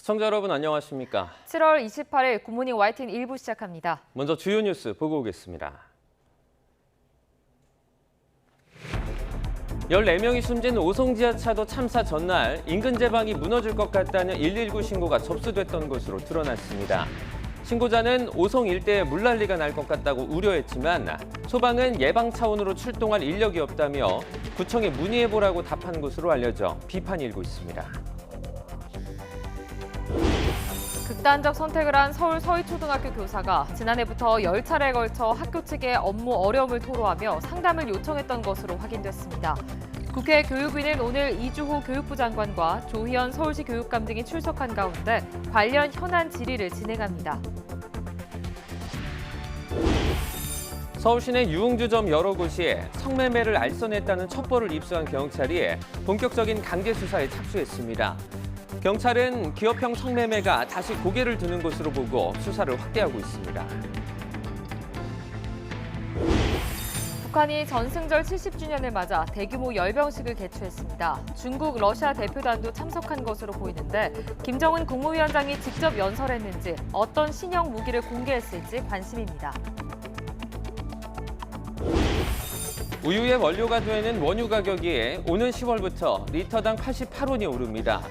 시청자 여러분 안녕하십니까? 7월 28일 굿모닝 YTN 1부 시작합니다. 먼저 주요 뉴스 보고 오겠습니다. 14명이 숨진 오송 지하차도 참사 전날 인근 제방이 무너질 것 같다는 119 신고가 접수됐던 것으로 드러났습니다. 신고자는 오송 일대에 물난리가 날 것 같다고 우려했지만 소방은 예방 차원으로 출동할 인력이 없다며 구청에 문의해보라고 답한 것으로 알려져 비판이 일고 있습니다. 극단적 선택을 한 서울 서희초등학교 교사가 지난해부터 10차례에 걸쳐 학교 측에 업무 어려움을 토로하며 상담을 요청했던 것으로 확인됐습니다. 국회 교육위는 오늘 이주호 교육부 장관과 조희연 서울시 교육감 등이 출석한 가운데 관련 현안 질의를 진행합니다. 서울 시내 유흥주점 여러 곳이 성매매를 알선했다는 첩보를 입수한 경찰이 본격적인 강제 수사에 착수했습니다. 경찰은 기업형 성매매가 다시 고개를 드는 것으로 보고 수사를 확대하고 있습니다. 북한이 전승절 70주년을 맞아 대규모 열병식을 개최했습니다. 중국, 러시아 대표단도 참석한 것으로 보이는데 김정은 국무위원장이 직접 연설했는지 어떤 신형 무기를 공개했을지 관심입니다. 우유의 원료가 되는 원유 가격이 오는 10월부터 리터당 88원이 오릅니다.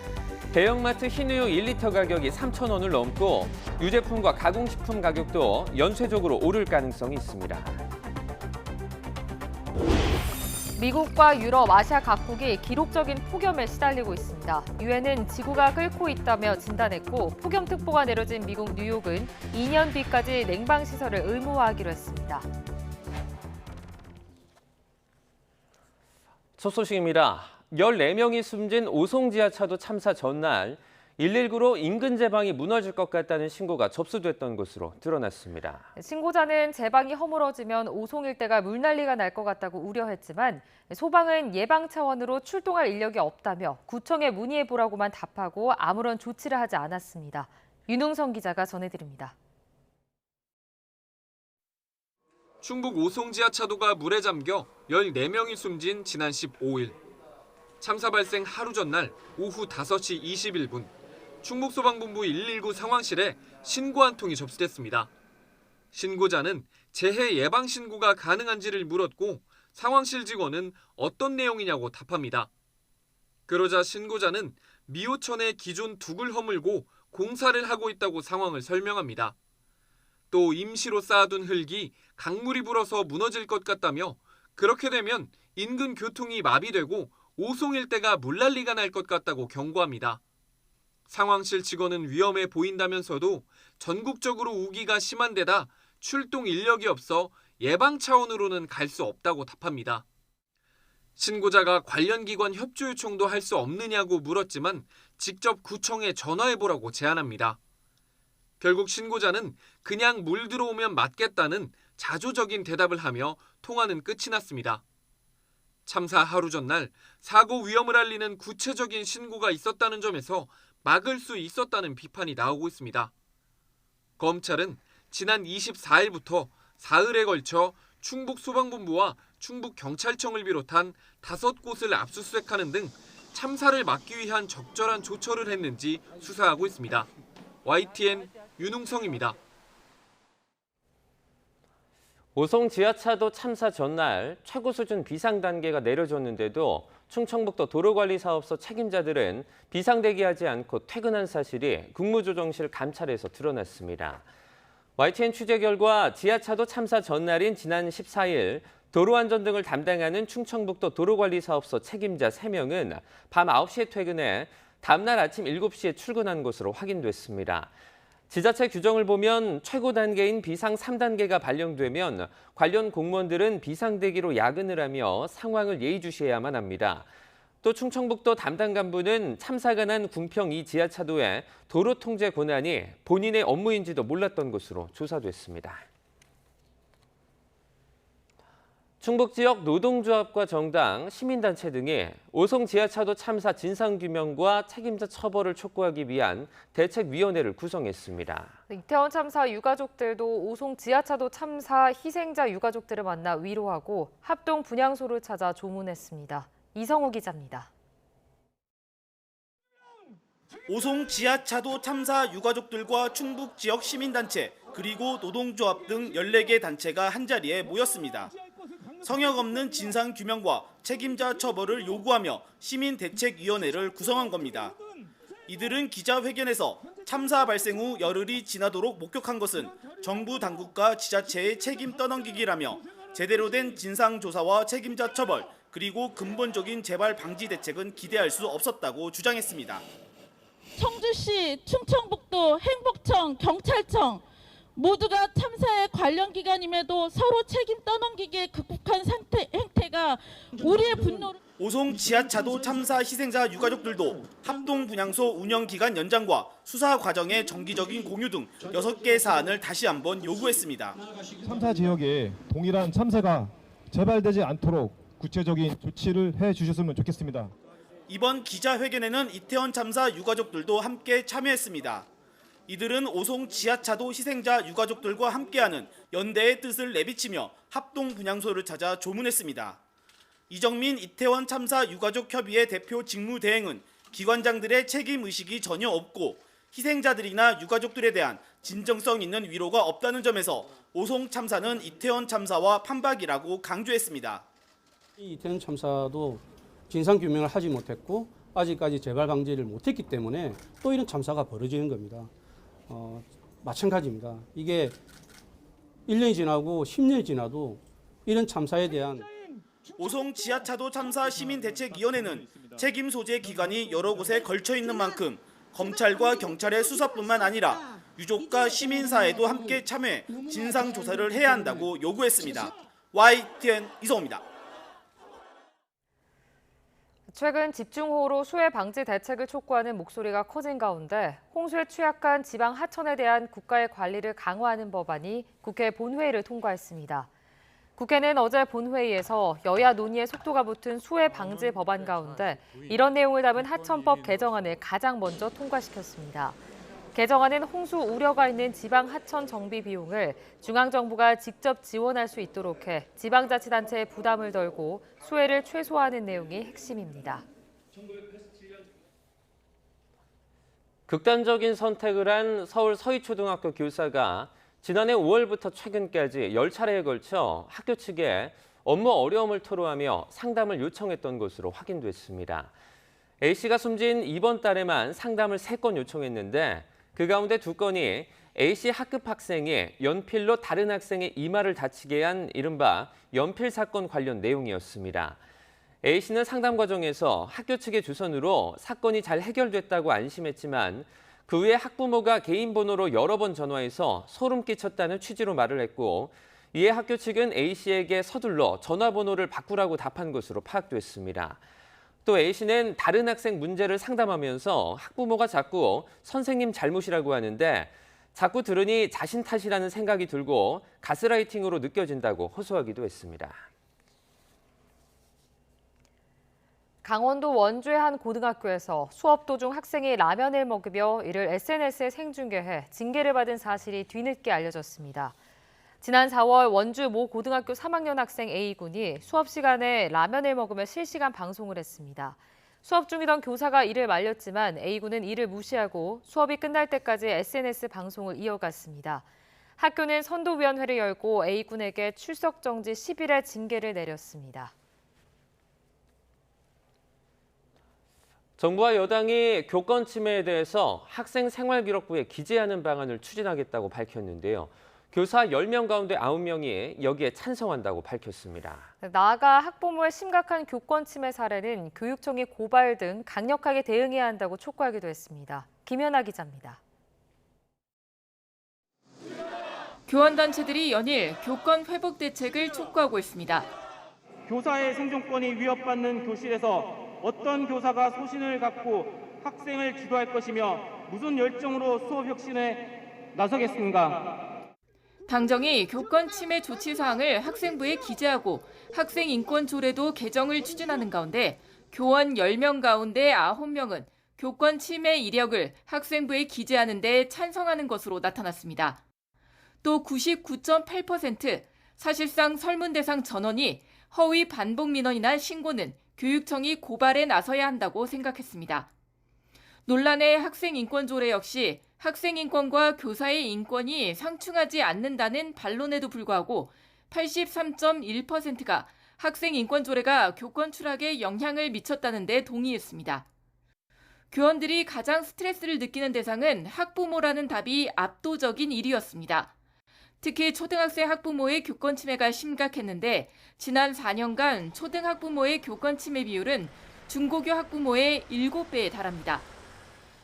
대형마트 흰우유 1리터 가격이 3,000원을 넘고 유제품과 가공식품 가격도 연쇄적으로 오를 가능성이 있습니다. 미국과 유럽, 아시아 각국이 기록적인 폭염에 시달리고 있습니다. 유엔은 지구가 끓고 있다며 진단했고 폭염특보가 내려진 미국 뉴욕은 2년 뒤까지 냉방시설을 의무화하기로 했습니다. 첫 소식입니다. 14명이 숨진 오송 지하차도 참사 전날 119로 인근 제방이 무너질 것 같다는 신고가 접수됐던 것으로 드러났습니다. 신고자는 제방이 허물어지면 오송 일대가 물난리가 날 것 같다고 우려했지만 소방은 예방 차원으로 출동할 인력이 없다며 구청에 문의해보라고만 답하고 아무런 조치를 하지 않았습니다. 윤웅성 기자가 전해드립니다. 충북 오송 지하차도가 물에 잠겨 14명이 숨진 지난 15일. 참사 발생 하루 전날 오후 5시 21분 충북소방본부 119 상황실에 신고 한 통이 접수됐습니다. 신고자는 재해 예방 신고가 가능한지를 물었고 상황실 직원은 어떤 내용이냐고 답합니다. 그러자 신고자는 미호천에 기존 둑을 허물고 공사를 하고 있다고 상황을 설명합니다. 또 임시로 쌓아둔 흙이 강물이 불어서 무너질 것 같다며 그렇게 되면 인근 교통이 마비되고 오송 일대가 물난리가 날 것 같다고 경고합니다. 상황실 직원은 위험해 보인다면서도 전국적으로 우기가 심한 데다 출동 인력이 없어 예방 차원으로는 갈 수 없다고 답합니다. 신고자가 관련 기관 협조 요청도 할 수 없느냐고 물었지만 직접 구청에 전화해보라고 제안합니다. 결국 신고자는 그냥 물 들어오면 맞겠다는 자조적인 대답을 하며 통화는 끝이 났습니다. 참사 하루 전날 사고 위험을 알리는 구체적인 신고가 있었다는 점에서 막을 수 있었다는 비판이 나오고 있습니다. 검찰은 지난 24일부터 사흘에 걸쳐 충북소방본부와 충북경찰청을 비롯한 5곳을 압수수색하는 등 참사를 막기 위한 적절한 조처를 했는지 수사하고 있습니다. YTN 윤웅성입니다. 오송 지하차도 참사 전날 최고 수준 비상 단계가 내려졌는데도 충청북도 도로관리사업소 책임자들은 비상대기하지 않고 퇴근한 사실이 국무조정실 감찰에서 드러났습니다. YTN 취재 결과 지하차도 참사 전날인 지난 14일 도로안전 등을 담당하는 충청북도 도로관리사업소 책임자 3명은 밤 9시에 퇴근해 다음날 아침 7시에 출근한 것으로 확인됐습니다. 지자체 규정을 보면 최고 단계인 비상 3단계가 발령되면 관련 공무원들은 비상대기로 야근을 하며 상황을 예의주시해야만 합니다. 또 충청북도 담당 간부는 참사가 난 궁평 2 지하차도의 도로 통제 권한이 본인의 업무인지도 몰랐던 것으로 조사됐습니다. 충북 지역 노동조합과 정당, 시민단체 등이 오송 지하차도 참사 진상규명과 책임자 처벌을 촉구하기 위한 대책위원회를 구성했습니다. 이태원 참사 유가족들도 오송 지하차도 참사 희생자 유가족들을 만나 위로하고 합동 분향소를 찾아 조문했습니다. 이성우 기자입니다. 오송 지하차도 참사 유가족들과 충북 지역 시민단체 그리고 노동조합 등 14개 단체가 한자리에 모였습니다. 성역 없는 진상규명과 책임자 처벌을 요구하며 시민대책위원회를 구성한 겁니다. 이들은 기자회견에서 참사 발생 후 열흘이 지나도록 목격한 것은 정부 당국과 지자체의 책임 떠넘기기라며 제대로 된 진상조사와 책임자 처벌 그리고 근본적인 재발 방지 대책은 기대할 수 없었다고 주장했습니다. 청주시, 충청북도, 행복청, 경찰청 모두가 참사에 관련 기관임에도 서로 책임 떠넘기기에 극복한 행태가 우리의 분노를 오송 지하차도 참사 희생자 유가족들도 합동분향소 운영기간 연장과 수사 과정의 정기적인 공유 등 6개 사안을 다시 한번 요구했습니다. 참사 지역에 동일한 참사가 재발되지 않도록 구체적인 조치를 해주셨으면 좋겠습니다. 이번 기자회견에는 이태원 참사 유가족들도 함께 참여했습니다. 이들은 오송 지하차도 희생자 유가족들과 함께하는 연대의 뜻을 내비치며 합동분향소를 찾아 조문했습니다. 이정민 이태원 참사 유가족협의회 대표 직무대행은 기관장들의 책임의식이 전혀 없고 희생자들이나 유가족들에 대한 진정성 있는 위로가 없다는 점에서 오송 참사는 이태원 참사와 판박이라고 강조했습니다. 이태원 참사도 진상규명을 하지 못했고 아직까지 재발 방지를 못했기 때문에 또 이런 참사가 벌어지는 겁니다. 마찬가지입니다. 이게 1년이 지나고 10년이 지나도 이런 참사에 대한 오송 지하차도 참사 시민대책위원회는 책임 소재 기관이 여러 곳에 걸쳐 있는 만큼 검찰과 경찰의 수사뿐만 아니라 유족과 시민사회도 함께 참여해 진상조사를 해야 한다고 요구했습니다. YTN 이성호입니다. 최근 집중호우로 수해 방지 대책을 촉구하는 목소리가 커진 가운데 홍수에 취약한 지방 하천에 대한 국가의 관리를 강화하는 법안이 국회 본회의를 통과했습니다. 국회는 어제 본회의에서 여야 논의에 속도가 붙은 수해 방지 법안 가운데 이런 내용을 담은 하천법 개정안을 가장 먼저 통과시켰습니다. 개정안은 홍수 우려가 있는 지방 하천 정비 비용을 중앙정부가 직접 지원할 수 있도록 해 지방자치단체의 부담을 덜고 수해를 최소화하는 내용이 핵심입니다. 극단적인 선택을 한 서울 서희초등학교 교사가 지난해 5월부터 최근까지 10차례에 걸쳐 학교 측에 업무 어려움을 토로하며 상담을 요청했던 것으로 확인됐습니다. A씨가 숨진 이번 달에만 상담을 3건 요청했는데 그 가운데 2건이 A씨 학급 학생이 연필로 다른 학생의 이마를 다치게 한 이른바 연필 사건 관련 내용이었습니다. A씨는 상담 과정에서 학교 측의 주선으로 사건이 잘 해결됐다고 안심했지만 그 후에 학부모가 개인 번호로 여러 번 전화해서 소름 끼쳤다는 취지로 말을 했고 이에 학교 측은 A씨에게 서둘러 전화번호를 바꾸라고 답한 것으로 파악됐습니다. 또 A씨는 다른 학생 문제를 상담하면서 학부모가 자꾸 선생님 잘못이라고 하는데 자꾸 들으니 자신 탓이라는 생각이 들고 가스라이팅으로 느껴진다고 호소하기도 했습니다. 강원도 원주의 한 고등학교에서 수업 도중 학생이 라면을 먹으며 이를 SNS에 생중계해 징계를 받은 사실이 뒤늦게 알려졌습니다. 지난 4월 원주 모 고등학교 3학년 학생 A군이 수업 시간에 라면을 먹으며 실시간 방송을 했습니다. 수업 중이던 교사가 이를 말렸지만 A군은 이를 무시하고 수업이 끝날 때까지 SNS 방송을 이어갔습니다. 학교는 선도위원회를 열고 A군에게 출석 정지 10일의 징계를 내렸습니다. 정부와 여당이 교권 침해에 대해서 학생 생활기록부에 기재하는 방안을 추진하겠다고 밝혔는데요. 교사 10명 가운데 9명이 여기에 찬성한다고 밝혔습니다. 나아가 학부모의 심각한 교권 침해 사례는 교육청이 고발 등 강력하게 대응해야 한다고 촉구하기도 했습니다. 김연아 기자입니다. 교원단체들이 연일 교권 회복 대책을 촉구하고 있습니다. 교사의 생존권이 위협받는 교실에서 어떤 교사가 소신을 갖고 학생을 지도할 것이며 무슨 열정으로 수업 혁신에 나서겠습니까? 당정이 교권 침해 조치 사항을 학생부에 기재하고 학생 인권 조례도 개정을 추진하는 가운데 교원 10명 가운데 9명은 교권 침해 이력을 학생부에 기재하는 데 찬성하는 것으로 나타났습니다. 또 99.8% 사실상 설문 대상 전원이 허위 반복 민원이나 신고는 교육청이 고발에 나서야 한다고 생각했습니다. 논란의 학생 인권 조례 역시 학생 인권과 교사의 인권이 상충하지 않는다는 반론에도 불구하고 83.1%가 학생 인권 조례가 교권 추락에 영향을 미쳤다는 데 동의했습니다. 교원들이 가장 스트레스를 느끼는 대상은 학부모라는 답이 압도적인 1위였습니다. 특히 초등학생 학부모의 교권 침해가 심각했는데 지난 4년간 초등학부모의 교권 침해 비율은 중고교 학부모의 7배에 달합니다.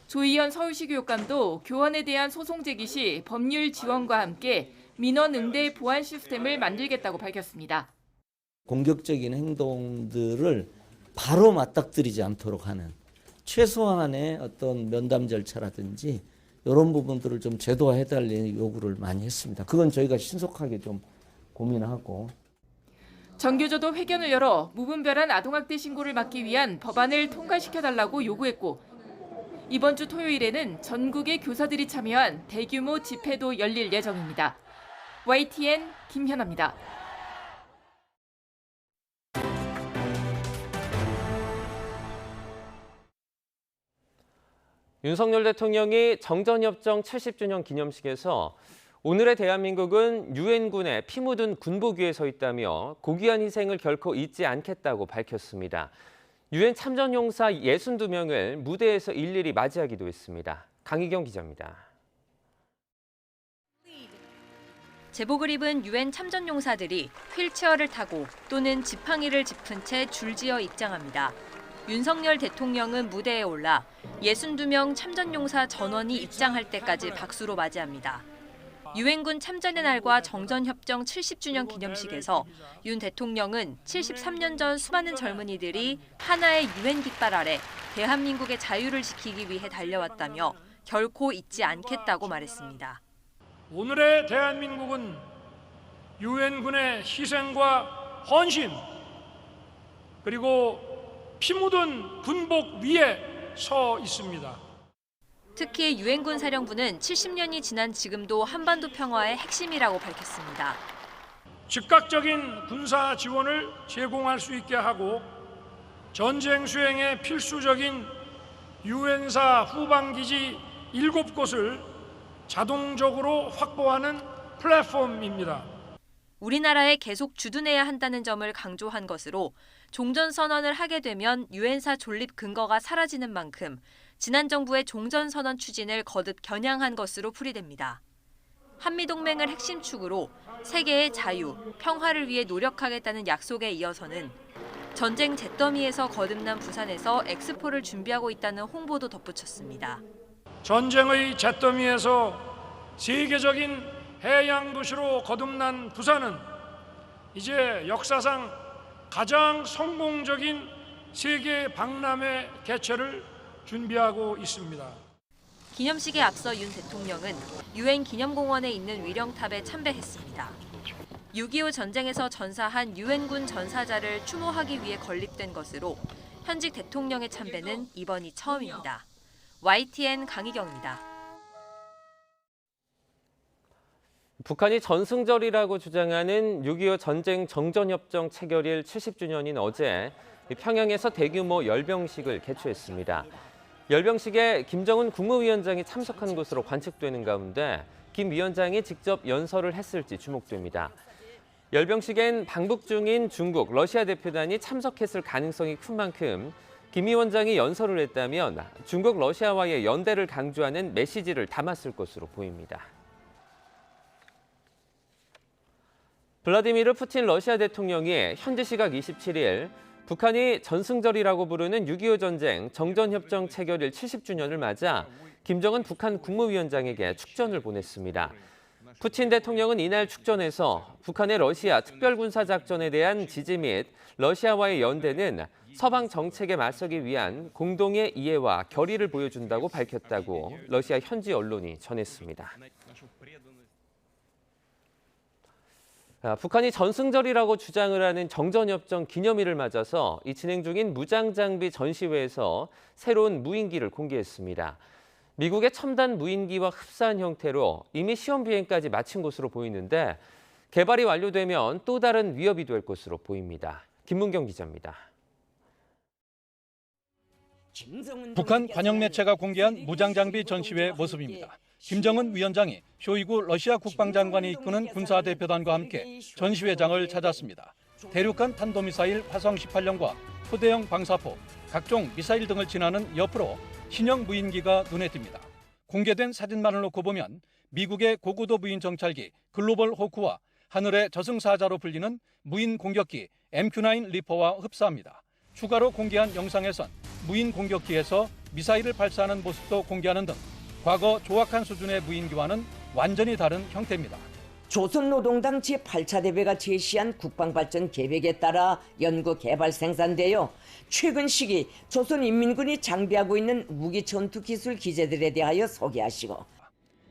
조희연 서울시 교육감도 교원에 대한 소송 제기 시 법률 지원과 함께 민원 응대 보완 시스템을 만들겠다고 밝혔습니다. 공격적인 행동들을 바로 맞닥뜨리지 않도록 하는 최소한의 어떤 면담 절차라든지 이런 부분들을 좀 제도화해달라는 요구를 많이 했습니다. 그건 저희가 신속하게 좀 고민하고. 정교조도 회견을 열어 무분별한 아동학대 신고를 막기 위한 법안을 통과시켜달라고 요구했고 이번 주 토요일에는 전국의 교사들이 참여한 대규모 집회도 열릴 예정입니다. YTN 김현아입니다. 윤석열 대통령이 정전협정 70주년 기념식에서 오늘의 대한민국은 유엔군의 피 묻은 군복 위에 서 있다며 고귀한 희생을 결코 잊지 않겠다고 밝혔습니다. 유엔 참전용사 62명을 무대에서 일일이 맞이하기도 했습니다. 강희경 기자입니다. 제복을 입은 유엔 참전용사들이 휠체어를 타고 또는 지팡이를 짚은 채 줄지어 입장합니다. 윤석열 대통령은 무대에 올라 62명 참전용사 전원이 입장할 때까지 박수로 맞이합니다. 유엔군 참전의 날과 정전협정 70주년 기념식에서 윤 대통령은 73년 전 수많은 젊은이들이 하나의 유엔 깃발 아래 대한민국의 자유를 지키기 위해 달려왔다며 결코 잊지 않겠다고 말했습니다. 오늘의 대한민국은 유엔군의 희생과 헌신 그리고 피 묻은 군복 위에 서 있습니다. 특히 유엔군 사령부는 70년이 지난 지금도 한반도 평화의 핵심이라고 밝혔습니다. 즉각적인 군사 지원을 제공할 수 있게 하고 전쟁 수행에 필수적인 유엔사 후방기지 7곳을 자동적으로 확보하는 플랫폼입니다. 우리나라에 계속 주둔해야 한다는 점을 강조한 것으로 종전선언을 하게 되면 유엔사 존립 근거가 사라지는 만큼 지난 정부의 종전선언 추진을 거듭 겨냥한 것으로 풀이됩니다. 한미동맹을 핵심 축으로 세계의 자유, 평화를 위해 노력하겠다는 약속에 이어서는 전쟁 잿더미에서 거듭난 부산에서 엑스포를 준비하고 있다는 홍보도 덧붙였습니다. 전쟁의 잿더미에서 세계적인 해양 도시로 거듭난 부산은 이제 역사상 가장 성공적인 세계 박람회 개최를 준비하고 있습니다. 기념식에 앞서 윤 대통령은 유엔 기념공원에 있는 위령탑에 참배했습니다. 6.25 전쟁에서 전사한 유엔군 전사자를 추모하기 위해 건립된 것으로 현직 대통령의 참배는 이번이 처음입니다. YTN 강희경입니다. 북한이 전승절이라고 주장하는 6.25 전쟁 정전협정 체결일 70주년인 어제 평양에서 대규모 열병식을 개최했습니다. 열병식에 김정은 국무위원장이 참석한 것으로 관측되는 가운데 김 위원장이 직접 연설을 했을지 주목됩니다. 열병식엔 방북 중인 중국, 러시아 대표단이 참석했을 가능성이 큰 만큼 김 위원장이 연설을 했다면 중국, 러시아와의 연대를 강조하는 메시지를 담았을 것으로 보입니다. 블라디미르 푸틴 러시아 대통령이 현지 시각 27일 북한이 전승절이라고 부르는 6.25 전쟁 정전협정 체결일 70주년을 맞아 김정은 북한 국무위원장에게 축전을 보냈습니다. 푸틴 대통령은 이날 축전에서 북한의 러시아 특별군사작전에 대한 지지 및 러시아와의 연대는 서방 정책에 맞서기 위한 공동의 이해와 결의를 보여준다고 밝혔다고 러시아 현지 언론이 전했습니다. 북한이 전승절이라고 주장을 하는 정전협정 기념일을 맞아서 이 진행 중인 무장장비 전시회에서 새로운 무인기를 공개했습니다. 미국의 첨단 무인기와 흡사한 형태로 이미 시험 비행까지 마친 것으로 보이는데 개발이 완료되면 또 다른 위협이 될 것으로 보입니다. 김문경 기자입니다. 북한 관영 매체가 공개한 무장장비 전시회 모습입니다. 김정은 위원장이 쇼이구 러시아 국방장관이 이끄는 군사대표단과 함께 전시회장을 찾았습니다. 대륙간 탄도미사일 화성 18형과 포대형 방사포, 각종 미사일 등을 지나는 옆으로 신형 무인기가 눈에 띕니다. 공개된 사진만을 놓고 보면 미국의 고고도 무인 정찰기 글로벌 호크와 하늘의 저승사자로 불리는 무인 공격기 MQ-9 리퍼와 흡사합니다. 추가로 공개한 영상에선 무인 공격기에서 미사일을 발사하는 모습도 공개하는 등 과거 조악한 수준의 무인기와는 완전히 다른 형태입니다. 조선노동당 제8차 대회가 제시한 국방발전 계획에 따라 연구 개발 생산되어 최근 시기 조선인민군이 장비하고 있는 무기 전투 기술 기재들에 대하여 소개하시고,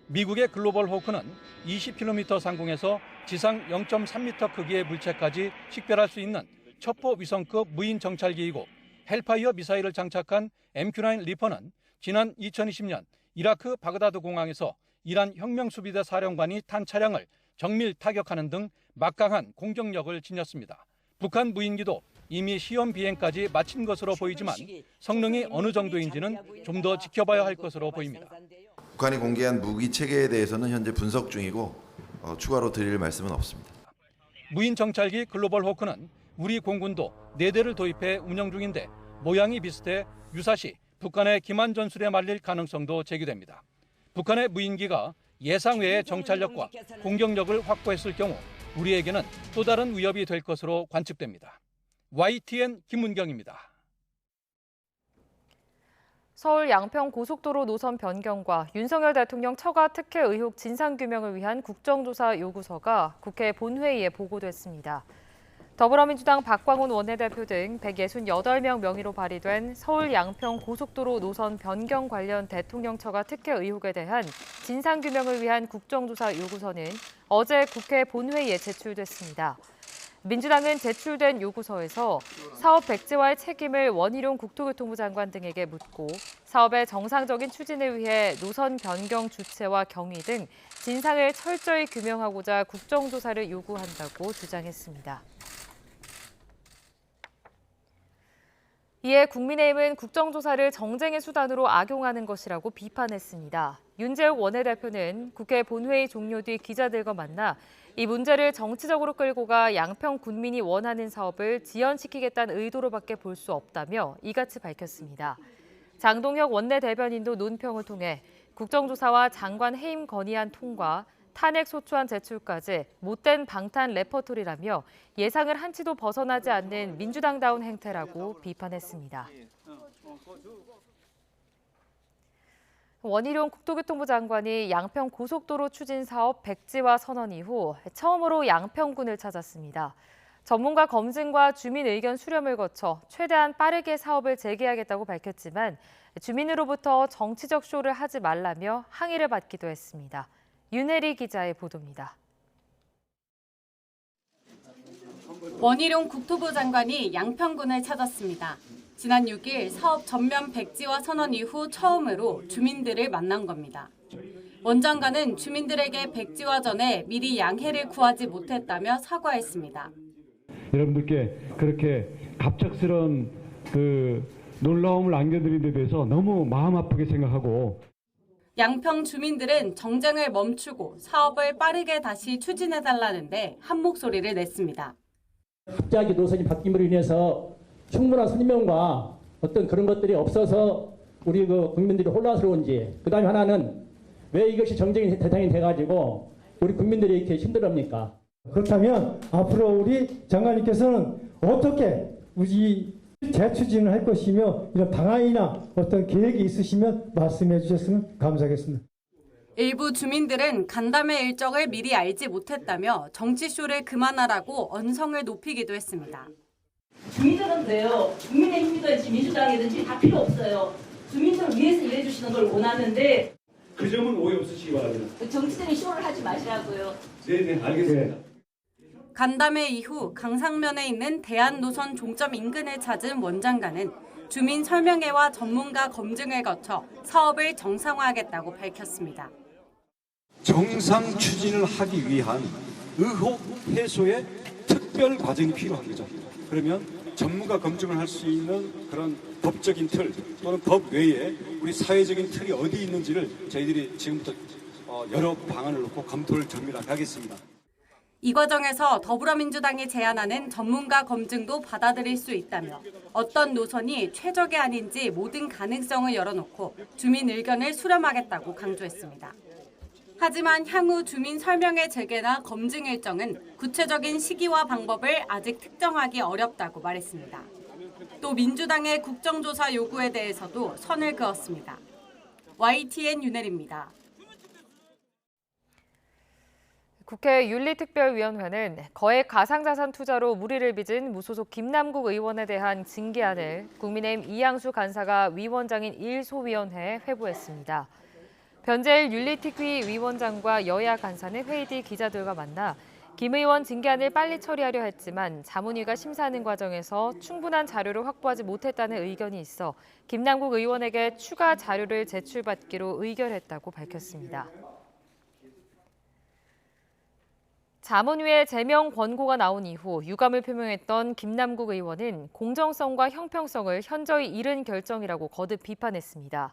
미국의 글로벌 호크는 20km 상공에서 지상 0.3m 크기의 물체까지 식별할 수 있는 첩보 위성급 무인 정찰기이고, 헬파이어 미사일을 장착한 MQ-9 리퍼는 지난 2020년 이라크 바그다드 공항에서 이란 혁명수비대 사령관이 탄 차량을 정밀 타격하는 등 막강한 공격력을 지녔습니다. 북한 무인기도 이미 시험 비행까지 마친 것으로 보이지만 성능이 어느 정도인지는 좀 더 지켜봐야 할 것으로 보입니다. 북한이 공개한 무기 체계에 대해서는 현재 분석 중이고 추가로 드릴 말씀은 없습니다. 무인 정찰기 글로벌 호크는 우리 공군도 4대를 도입해 운영 중인데 모양이 비슷해 유사시 북한의 기만 전술에 말릴 가능성도 제기됩니다. 북한의 무인기가 예상 외의 정찰력과 공격력을 확보했을 경우 우리에게는 또 다른 위협이 될 것으로 관측됩니다. YTN 김문경입니다. 서울 양평 고속도로 노선 변경과 윤석열 대통령 처가 특혜 의혹 진상규명을 위한 국정조사 요구서가 국회 본회의에 보고됐습니다. 더불어민주당 박광훈 원내대표 등 168명 명의로 발의된 서울 양평 고속도로 노선 변경 관련 대통령 처가 특혜 의혹에 대한 진상규명을 위한 국정조사 요구서는 어제 국회 본회의에 제출됐습니다. 민주당은 제출된 요구서에서 사업 백지화의 책임을 원희룡 국토교통부 장관 등에게 묻고 사업의 정상적인 추진을 위해 노선 변경 주체와 경위 등 진상을 철저히 규명하고자 국정조사를 요구한다고 주장했습니다. 이에 국민의힘은 국정조사를 정쟁의 수단으로 악용하는 것이라고 비판했습니다. 윤재욱 원내대표는 국회 본회의 종료 뒤 기자들과 만나 이 문제를 정치적으로 끌고 가 양평 군민이 원하는 사업을 지연시키겠다는 의도로밖에 볼 수 없다며 이같이 밝혔습니다. 장동혁 원내대변인도 논평을 통해 국정조사와 장관 해임 건의안 통과, 탄핵 소추안 제출까지 못된 방탄 레퍼토리라며 예상을 한치도 벗어나지 않는 민주당다운 행태라고 비판했습니다. 원희룡 국토교통부 장관이 양평 고속도로 추진 사업 백지화 선언 이후 처음으로 양평군을 찾았습니다. 전문가 검증과 주민 의견 수렴을 거쳐 최대한 빠르게 사업을 재개하겠다고 밝혔지만 주민으로부터 정치적 쇼를 하지 말라며 항의를 받기도 했습니다. 윤혜리 기자의 보도입니다. 원희룡 국토부 장관이 양평군을 찾았습니다. 지난 6일 사업 전면 백지화 선언 이후 처음으로 주민들을 만난 겁니다. 원 장관은 주민들에게 백지화 전에 미리 양해를 구하지 못했다며 사과했습니다. 여러분들께 그렇게 갑작스러운 놀라움을 안겨드린 데 대해서 너무 마음 아프게 생각하고, 양평 주민들은 정쟁을 멈추고 사업을 빠르게 다시 추진해달라는데 한 목소리를 냈습니다. 갑자기 노선이 바뀜으로 인해서 충분한 설명과 어떤 그런 것들이 없어서 우리 국민들이 혼란스러운지, 그다음에 하나는 왜 이것이 정쟁의 대상이 돼가지고 우리 국민들이 이렇게 힘들합니까? 그렇다면 앞으로 우리 장관님께서는 어떻게 우리 재추진을 할 것이며 이런 방안이나 어떤 계획이 있으시면 말씀해 주셨으면 감사하겠습니다. 일부 주민들은 간담회 일정을 미리 알지 못했다며 정치쇼를 그만하라고 언성을 높이기도 했습니다. 주민들은요, 국민의힘이든지 민주당이든지 다 필요 없어요. 주민들을 위해서 일해주시는 걸 원하는데 그 점은 오해 없으시기 바랍니다. 정치적인 쇼를 하지 마시라고요. 네, 알겠습니다. 간담회 이후 강상면에 있는 대한노선 종점 인근을 찾은 원 장관은 주민 설명회와 전문가 검증을 거쳐 사업을 정상화하겠다고 밝혔습니다. 정상 추진을 하기 위한 의혹 해소의 특별 과정이 필요합니다. 그러면 전문가 검증을 할 수 있는 그런 법적인 틀 또는 법 외에 우리 사회적인 틀이 어디 있는지를 저희들이 지금부터 여러 방안을 놓고 검토를 정밀하게 하겠습니다. 이 과정에서 더불어민주당이 제안하는 전문가 검증도 받아들일 수 있다며 어떤 노선이 최적의 안인지 모든 가능성을 열어놓고 주민 의견을 수렴하겠다고 강조했습니다. 하지만 향후 주민 설명회 재개나 검증 일정은 구체적인 시기와 방법을 아직 특정하기 어렵다고 말했습니다. 또 민주당의 국정조사 요구에 대해서도 선을 그었습니다. YTN 윤혜리입니다. 국회 윤리특별위원회는 거액 가상자산 투자로 무리를 빚은 무소속 김남국 의원에 대한 징계안을 국민의힘 이양수 간사가 위원장인 1소위원회에 회부했습니다. 변재일 윤리특위 위원장과 여야 간사는 회의 뒤 기자들과 만나 김 의원 징계안을 빨리 처리하려 했지만 자문위가 심사하는 과정에서 충분한 자료를 확보하지 못했다는 의견이 있어 김남국 의원에게 추가 자료를 제출받기로 의결했다고 밝혔습니다. 자문위의 제명 권고가 나온 이후 유감을 표명했던 김남국 의원은 공정성과 형평성을 현저히 잃은 결정이라고 거듭 비판했습니다.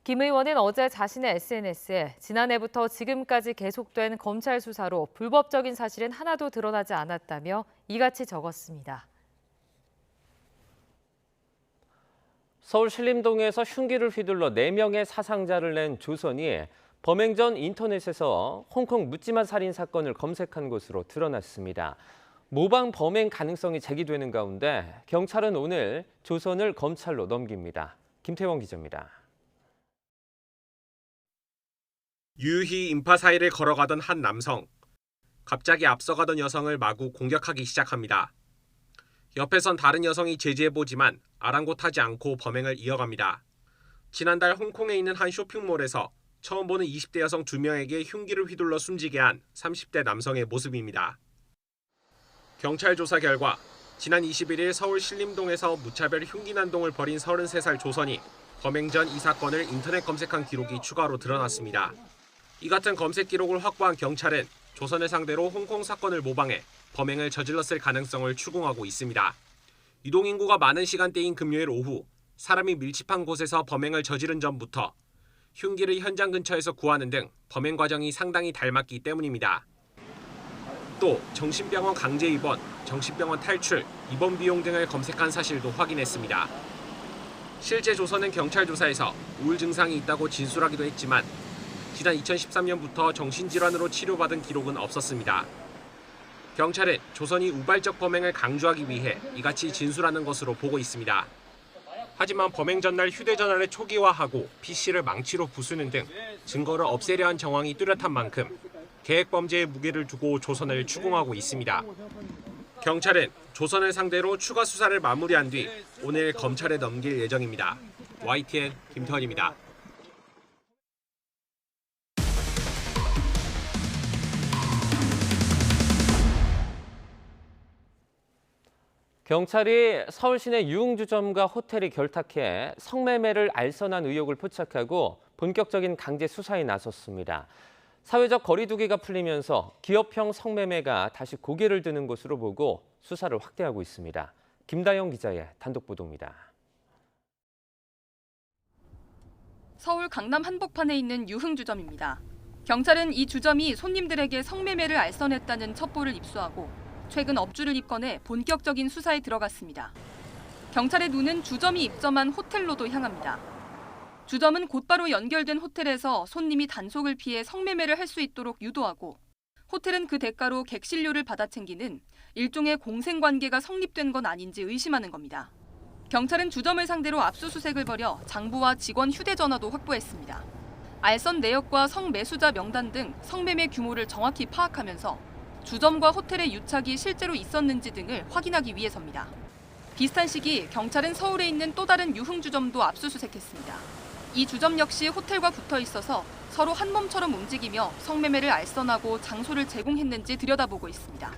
김 의원은 어제 자신의 SNS에 지난해부터 지금까지 계속된 검찰 수사로 불법적인 사실은 하나도 드러나지 않았다며 이같이 적었습니다. 서울 신림동에서 흉기를 휘둘러 4명의 사상자를 낸 조선이 범행 전 인터넷에서 홍콩 묻지마 살인 사건을 검색한 것으로 드러났습니다. 모방 범행 가능성이 제기되는 가운데 경찰은 오늘 조선을 검찰로 넘깁니다. 김태원 기자입니다. 유유히 인파 사이를 걸어가던 한 남성. 갑자기 앞서가던 여성을 마구 공격하기 시작합니다. 옆에선 다른 여성이 제지해보지만 아랑곳하지 않고 범행을 이어갑니다. 지난달 홍콩에 있는 한 쇼핑몰에서 처음 보는 20대 여성 2명에게 흉기를 휘둘러 숨지게 한 30대 남성의 모습입니다. 경찰 조사 결과 지난 21일 서울 신림동에서 무차별 흉기 난동을 벌인 33살 조선이 범행 전 이 사건을 인터넷 검색한 기록이 추가로 드러났습니다. 이 같은 검색 기록을 확보한 경찰은 조선을 상대로 홍콩 사건을 모방해 범행을 저질렀을 가능성을 추궁하고 있습니다. 유동인구가 많은 시간대인 금요일 오후 사람이 밀집한 곳에서 범행을 저지른 전부터 흉기를 현장 근처에서 구하는 등 범행 과정이 상당히 닮았기 때문입니다. 또 정신병원 강제 입원, 정신병원 탈출, 입원 비용 등을 검색한 사실도 확인했습니다. 실제 조선은 경찰 조사에서 우울 증상이 있다고 진술하기도 했지만 지난 2013년부터 정신질환으로 치료받은 기록은 없었습니다. 경찰은 조선이 우발적 범행을 강조하기 위해 이같이 진술하는 것으로 보고 있습니다. 하지만 범행 전날 휴대전화를 초기화하고 PC를 망치로 부수는 등 증거를 없애려 한 정황이 뚜렷한 만큼 계획 범죄의 무게를 두고 조선을 추궁하고 있습니다. 경찰은 조선을 상대로 추가 수사를 마무리한 뒤 오늘 검찰에 넘길 예정입니다. YTN 김태원입니다. 경찰이 서울 시내 유흥주점과 호텔이 결탁해 성매매를 알선한 의혹을 포착하고 본격적인 강제 수사에 나섰습니다. 사회적 거리 두기가 풀리면서 기업형 성매매가 다시 고개를 드는 것으로 보고 수사를 확대하고 있습니다. 김다영 기자의 단독 보도입니다. 서울 강남 한복판에 있는 유흥주점입니다. 경찰은 이 주점이 손님들에게 성매매를 알선했다는 첩보를 입수하고 최근 업주를 입건해 본격적인 수사에 들어갔습니다. 경찰의 눈은 주점이 입점한 호텔로도 향합니다. 주점은 곧바로 연결된 호텔에서 손님이 단속을 피해 성매매를 할 수 있도록 유도하고 호텔은 그 대가로 객실료를 받아 챙기는 일종의 공생관계가 성립된 건 아닌지 의심하는 겁니다. 경찰은 주점을 상대로 압수수색을 벌여 장부와 직원 휴대전화도 확보했습니다. 알선 내역과 성매수자 명단 등 성매매 규모를 정확히 파악하면서 주점과 호텔의 유착이 실제로 있었는지 등을 확인하기 위해서입니다. 비슷한 시기 경찰은 서울에 있는 또 다른 유흥주점도 압수수색했습니다. 이 주점 역시 호텔과 붙어 있어서 서로 한 몸처럼 움직이며 성매매를 알선하고 장소를 제공했는지 들여다보고 있습니다.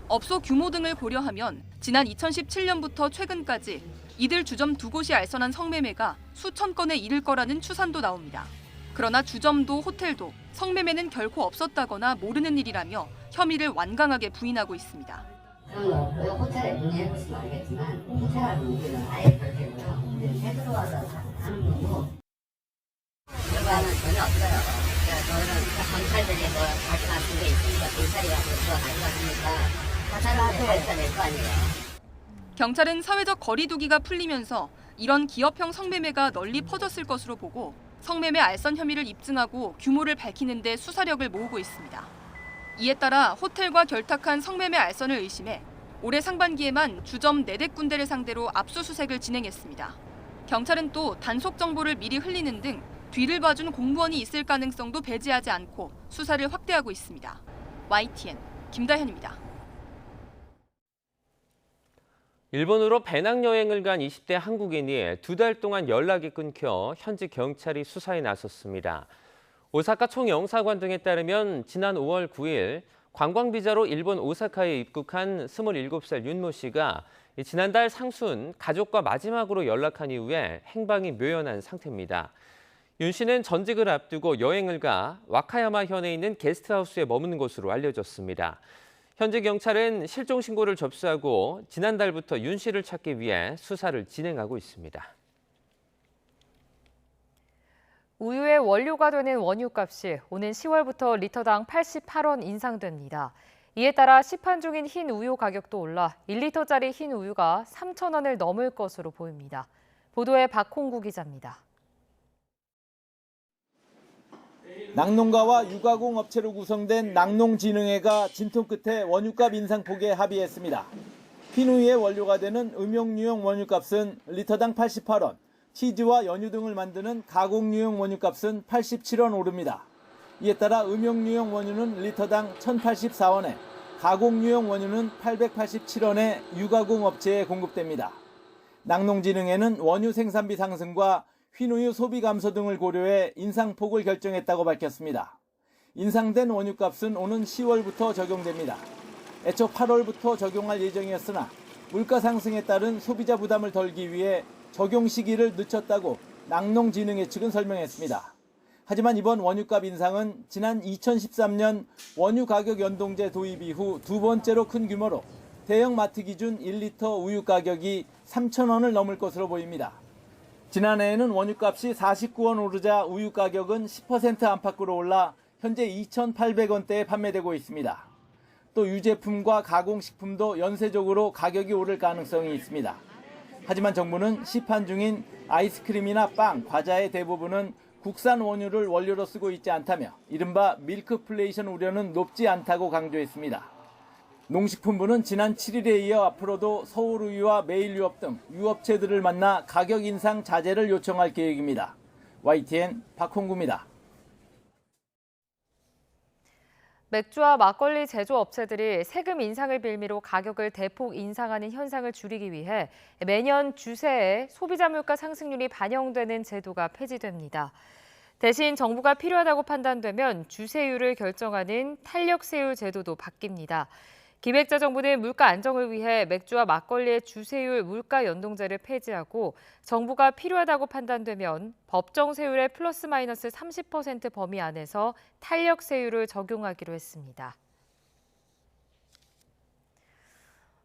업소 규모 등을 고려하면 지난 2017년부터 최근까지 이들 주점 두 곳이 알선한 성매매가 수천 건에 이를 거라는 추산도 나옵니다. 그러나 주점도 호텔도 성매매는 결코 없었다거나 모르는 일이라며 혐의를 완강하게 부인하고 있습니다. 그런 거 없고요. 호텔에 문의해보시면 알겠지만 호텔하고 우리는 아예 별개고요. 우리는 해 들어와서 하는 거고 결과는 전혀 없어요. 저희는 경찰들이 뭐 자기 같은 게 있으니까 경찰이 와서 그거 가져가니까 사찰한테 가져다 낼 거 아니에요. 경찰은 사회적 거리 두기가 풀리면서 이런 기업형 성매매가 널리 퍼졌을 것으로 보고 성매매 알선 혐의를 입증하고 규모를 밝히는 데 수사력을 모으고 있습니다. 이에 따라 호텔과 결탁한 성매매 알선을 의심해 올해 상반기에만 주점 4군데를 상대로 압수수색을 진행했습니다. 경찰은 또 단속 정보를 미리 흘리는 등 뒤를 봐준 공무원이 있을 가능성도 배제하지 않고 수사를 확대하고 있습니다. YTN 김다현입니다. 일본으로 배낭여행을 간 20대 한국인이 2달 동안 연락이 끊겨 현지 경찰이 수사에 나섰습니다. 오사카 총영사관 등에 따르면 지난 5월 9일 관광비자로 일본 오사카에 입국한 27살 윤모 씨가 지난달 상순 가족과 마지막으로 연락한 이후에 행방이 묘연한 상태입니다. 윤 씨는 전직을 앞두고 여행을 가 와카야마 현에 있는 게스트하우스에 머무는 것으로 알려졌습니다. 현지 경찰은 실종 신고를 접수하고 지난달부터 윤 씨를 찾기 위해 수사를 진행하고 있습니다. 우유의 원료가 되는 원유값이 오는 10월부터 리터당 88원 인상됩니다. 이에 따라 시판 중인 흰 우유 가격도 올라 1리터짜리 흰 우유가 3,000원을 넘을 것으로 보입니다. 보도에 박홍구 기자입니다. 낙농가와 유가공 업체로 구성된 낙농진흥회가 진통 끝에 원유값 인상폭에 합의했습니다. 흰우유의 원료가 되는 음용유용 원유값은 리터당 88원, 치즈와 연유 등을 만드는 가공유용 원유값은 87원 오릅니다. 이에 따라 음용유용 원유는 리터당 1,084원에 가공유용 원유는 887원에 유가공 업체에 공급됩니다. 낙농진흥회는 원유 생산비 상승과 흰우유 소비 감소 등을 고려해 인상폭을 결정했다고 밝혔습니다. 인상된 원유값은 오는 10월부터 적용됩니다. 애초 8월부터 적용할 예정이었으나 물가 상승에 따른 소비자 부담을 덜기 위해 적용 시기를 늦췄다고 낙농진흥회 측은 설명했습니다. 하지만 이번 원유값 인상은 지난 2013년 원유 가격 연동제 도입 이후 두 번째로 큰 규모로 대형 마트 기준 1리터 우유 가격이 3,000원을 넘을 것으로 보입니다. 지난해에는 원유값이 49원 오르자 우유 가격은 10% 안팎으로 올라 현재 2,800원대에 판매되고 있습니다. 또 유제품과 가공식품도 연쇄적으로 가격이 오를 가능성이 있습니다. 하지만 정부는 시판 중인 아이스크림이나 빵, 과자의 대부분은 국산 원유를 원료로 쓰고 있지 않다며 이른바 밀크플레이션 우려는 높지 않다고 강조했습니다. 농식품부는 지난 7일에 이어 앞으로도 서울우유와 매일유업 등 유업체들을 만나 가격 인상 자제를 요청할 계획입니다. YTN 박홍구입니다. 맥주와 막걸리 제조업체들이 세금 인상을 빌미로 가격을 대폭 인상하는 현상을 줄이기 위해 매년 주세에 소비자 물가 상승률이 반영되는 제도가 폐지됩니다. 대신 정부가 필요하다고 판단되면 주세율을 결정하는 탄력세율 제도도 바뀝니다. 기획재정부는 물가 안정을 위해 맥주와 막걸리의 주세율 물가 연동제를 폐지하고 정부가 필요하다고 판단되면 법정세율의 플러스 마이너스 30% 범위 안에서 탄력세율을 적용하기로 했습니다.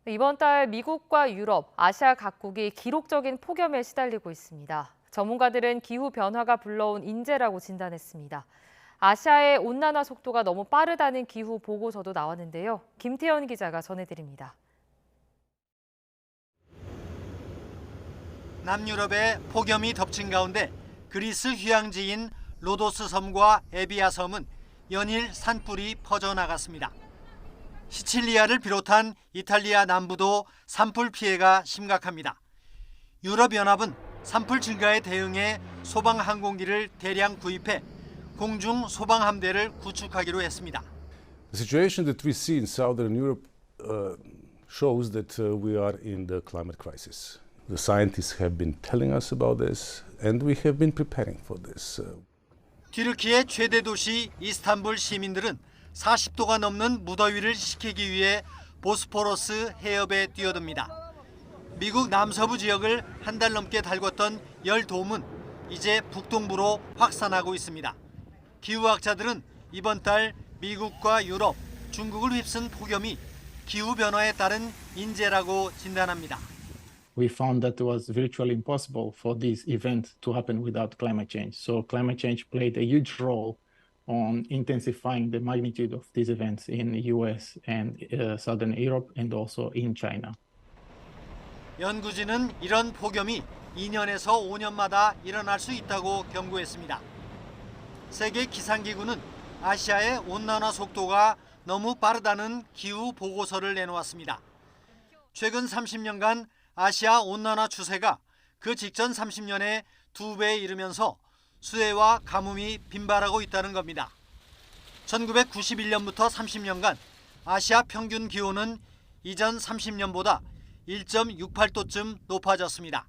이번 달 미국과 유럽, 아시아 각국이 기록적인 폭염에 시달리고 있습니다. 전문가들은 기후 변화가 불러온 인재라고 진단했습니다. 아시아의 온난화 속도가 너무 빠르다는 기후 보고서도 나왔는데요. 김태현 기자가 전해드립니다. 남유럽의 폭염이 덮친 가운데 그리스 휴양지인 로도스 섬과 에비아 섬은 연일 산불이 퍼져나갔습니다. 시칠리아를 비롯한 이탈리아 남부도 산불 피해가 심각합니다. 유럽연합은 산불 증가에 대응해 소방 항공기를 대량 구입해 공중 소방 함대를 구축하기로 했습니다. The situation that we see in Southern Europe shows that we are in the climate crisis. The scientists have been telling us about this, and we have been preparing for this. 튀르키의 최대 도시 이스탄불 시민들은 40도가 넘는 무더위를 식히기 위해 보스포러스 해협에 뛰어듭니다. 미국 남서부 지역을 한 달 넘게 달궜던 열돔은 이제 북동부로 확산하고 있습니다. 기후학자들은 이번 달 미국과 유럽, 중국을 휩쓴 폭염이 기후 변화에 따른 인재라고 진단합니다. We found that it was virtually impossible for this event to happen without climate change. So climate change played a huge role on intensifying the magnitude of these events in the US and Southern Europe and also in China. 연구진은 이런 폭염이 2년에서 5년마다 일어날 수 있다고 경고했습니다. 세계 기상기구는 아시아의 온난화 속도가 너무 빠르다는 기후 보고서를 내놓았습니다. 최근 30년간 아시아 온난화 추세가 그 직전 30년의 2배에 이르면서 수해와 가뭄이 빈발하고 있다는 겁니다. 1991년부터 30년간 아시아 평균 기온은 이전 30년보다 1.68도쯤 높아졌습니다.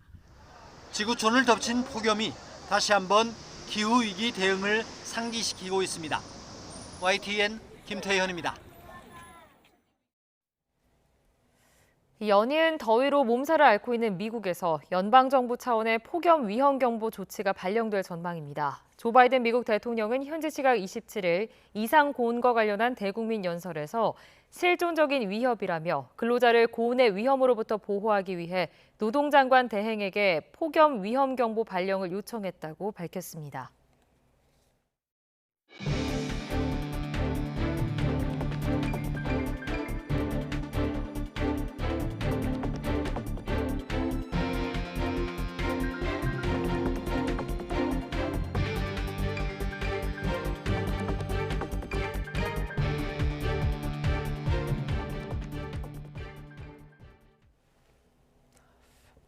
지구촌을 덮친 폭염이 다시 한번 기후위기 대응을 상기시키고 있습니다. YTN 김태현입니다. 연이은 더위로 몸살을 앓고 있는 미국에서 연방정부 차원의 폭염 위험경보 조치가 발령될 전망입니다. 조 바이든 미국 대통령은 현지 시각 27일 이상 고온과 관련한 대국민 연설에서 실존적인 위협이라며 근로자를 고온의 위험으로부터 보호하기 위해 노동장관 대행에게 폭염 위험경보 발령을 요청했다고 밝혔습니다.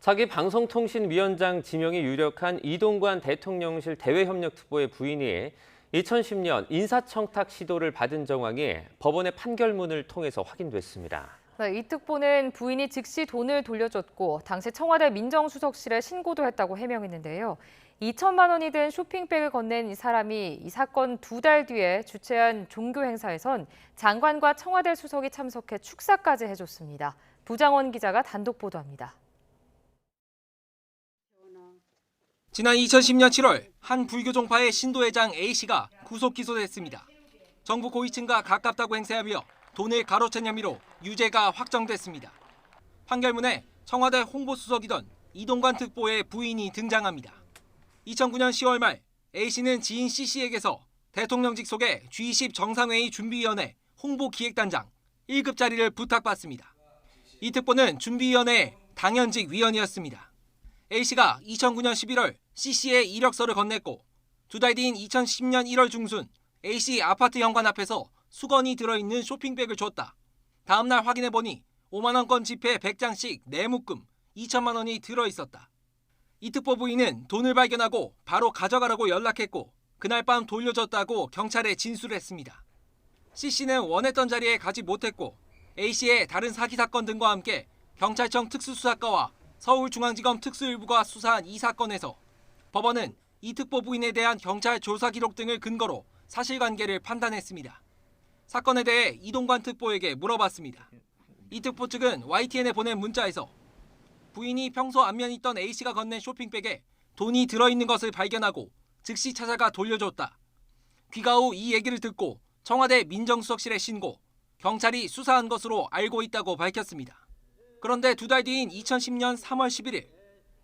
차기 방송통신위원장 지명이 유력한 이동관 대통령실 대외협력특보의 부인이 2010년 인사청탁 시도를 받은 정황이 법원의 판결문을 통해서 확인됐습니다. 이 특보는 부인이 즉시 돈을 돌려줬고 당시 청와대 민정수석실에 신고도 했다고 해명했는데요. 2천만 원이 든 쇼핑백을 건넨 이 사람이 이 사건 2달 뒤에 주최한 종교 행사에선 장관과 청와대 수석이 참석해 축사까지 해줬습니다. 부장원 기자가 단독 보도합니다. 지난 2010년 7월 한 불교 종파의 신도회장 A씨가 구속 기소됐습니다. 정부 고위층과 가깝다고 행세하며 돈을 가로챈 혐의로 유죄가 확정됐습니다. 판결문에 청와대 홍보수석이던 이동관 특보의 부인이 등장합니다. 2009년 10월 말 A씨는 지인 C씨에게서 대통령 직속의 G20 정상회의 준비위원회 홍보기획단장 1급 자리를 부탁받습니다. 이 특보는 준비위원회 당연직 위원이었습니다. A씨가 2009년 11월 C씨에 이력서를 건넸고 2달 뒤인 2010년 1월 중순 A씨 아파트 현관 앞에서 수건이 들어있는 쇼핑백을 줬다. 다음 날 확인해보니 5만 원권 지폐 100장씩 내묶음 2천만 원이 들어있었다. 이 특보 부인은 돈을 발견하고 바로 가져가라고 연락했고 그날 밤 돌려줬다고 경찰에 진술했습니다. C씨는 원했던 자리에 가지 못했고 A씨의 다른 사기 사건 등과 함께 경찰청 특수수사과와 서울중앙지검 특수일부가 수사한 이 사건에서 법원은 이 특보 부인에 대한 경찰 조사 기록 등을 근거로 사실관계를 판단했습니다. 사건에 대해 이동관 특보에게 물어봤습니다. 이 특보 측은 YTN에 보낸 문자에서 부인이 평소 안면 있던 A씨가 건넨 쇼핑백에 돈이 들어있는 것을 발견하고 즉시 찾아가 돌려줬다. 귀가 후 이 얘기를 듣고 청와대 민정수석실에 신고, 경찰이 수사한 것으로 알고 있다고 밝혔습니다. 그런데 2달 뒤인 2010년 3월 11일